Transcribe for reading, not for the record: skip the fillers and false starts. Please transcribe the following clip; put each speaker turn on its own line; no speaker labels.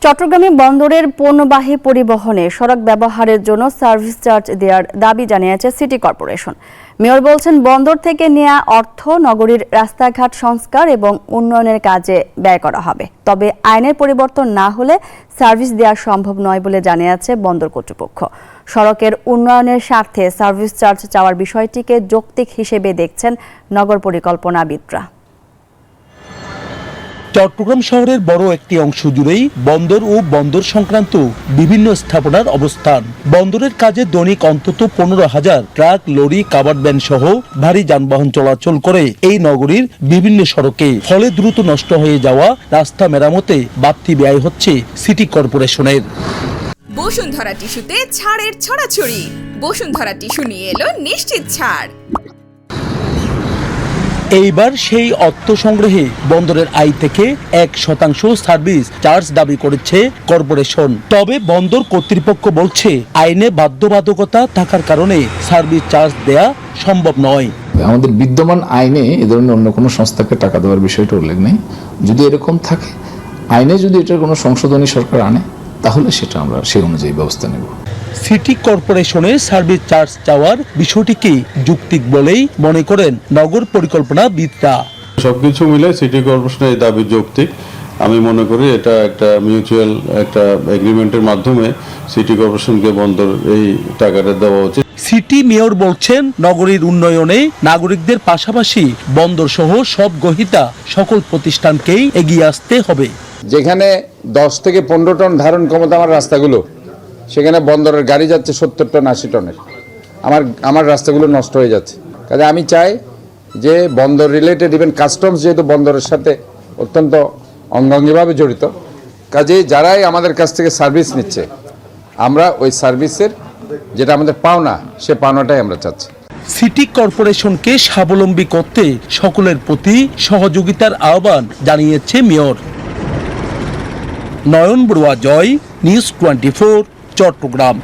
চট্টগ্রামে বন্দরের পণ্যবাহী পরিবহনে সড়ক ব্যবহারের জন্য সার্ভিস চার্জ দেওয়ার দাবি জানিয়েছে সিটি কর্পোরেশন। মেয়র বলছেন, বন্দর থেকে নেওয়া অর্থ নগরীর রাস্তাঘাট সংস্কার এবং উন্নয়নের কাজে ব্যয় করা হবে। তবে আইনের পরিবর্তন না হলে সার্ভিস দেওয়া সম্ভব নয় বলে জানিয়েছে বন্দর কর্তৃপক্ষ। সড়কের উন্নয়নের স্বার্থে সার্ভিস চার্জ চাওয়ার বিষয়টিকে যৌক্তিক হিসেবে দেখছেন নগর পরিকল্পনাবিদরা।
চট্টগ্রাম শহরের বড় একটি অংশ জুড়েই বন্দর ও বন্দর সংক্রান্ত বিভিন্ন স্থাপনার অবস্থান। বন্দরের কাজে দৈনিক অন্তত 15,000 ট্রাক, লরি, কাভার্ড ভ্যান সহ ভারী যানবাহন চলাচল করে এই নগরীর বিভিন্ন সড়কে। ফলে দ্রুত নষ্ট হয়ে যাওয়া রাস্তা মেরামতে বাড়তি ব্যয় হচ্ছে সিটি কর্পোরেশনের।
বসুন্ধরা টিস্যুতে ছাড়ের ছড়াছড়ি। বসুন্ধরা টিস্যু নিয়ে এলো নিশ্চিত ছাড়।
এইবার সেই অর্থ সংগ্রহে বন্দরের আয় থেকে 1% সার্ভিস চার্জ দাবি করেছে কর্পোরেশন। তবে বন্দর কর্তৃপক্ষ বলছে, আইনে বাধ্যবাধকতা থাকার কারণে সার্ভিস চার্জ দেয়া সম্ভব নয়।
আমাদের বিদ্যমান আইনে এ ধরনের অন্য কোনো সংস্থাকে টাকা দেওয়ার বিষয়টা উল্লেখ নেই। যদি এরকম থাকে, আইনে যদি এটার কোনো সংশোধনী সরকার আনে, তাহলে সেটা আমরা সেই অনুযায়ী ব্যবস্থা নেব।
সিটি কর্পোরেশনের সার্ভিস চার্জ চাওয়ার বিষয়টিকে যৌক্তিক বলেই মনে করেন নগর পরিকল্পনাবিদরা।
সবকিছু মিলে সিটি কর্পোরেশনের এই দাবি যৌক্তিক। আমি মনে করি এটা একটা মিউচুয়াল একটা এগ্রিমেন্টের মাধ্যমে সিটি কর্পোরেশনকে বন্দর এই টাকাটা দেওয়া উচিত।
সিটি মেয়র বলছেন, নগরীর উন্নয়নে নাগরিকদের পাশাপাশি বন্দর সহ সব গ্রহীতা সকল প্রতিষ্ঠানকেই এগিয়ে আসতে হবে।
যেখানে 10 থেকে 15 টন ধারণ ক্ষমতা আমার রাস্তাগুলো, সেখানে বন্দরের গাড়ি যাচ্ছে 70 টন 80 টনের। আমার রাস্তাগুলো নষ্ট হয়ে যাচ্ছে। কাজে আমি চাই যে বন্দর রিলেটেড ইভেন কাস্টমস যেহেতু বন্দরের সাথে অত্যন্ত অঙ্গাঙ্গিভাবে জড়িত, কাজে যারাই আমাদের কাছ থেকে সার্ভিস নিচ্ছে, আমরা ওই সার্ভিসের যেটা আমাদের পাওনা, সে পাওনাটাই আমরা চাচ্ছি।
সিটি কর্পোরেশনকে স্বাবলম্বী করতে সকলের প্রতি সহযোগিতার আহ্বান জানিয়েছে মেয়র। নয়ন বড়ুয়া, জয়, নিউজ 24, চট্টগ্রাম।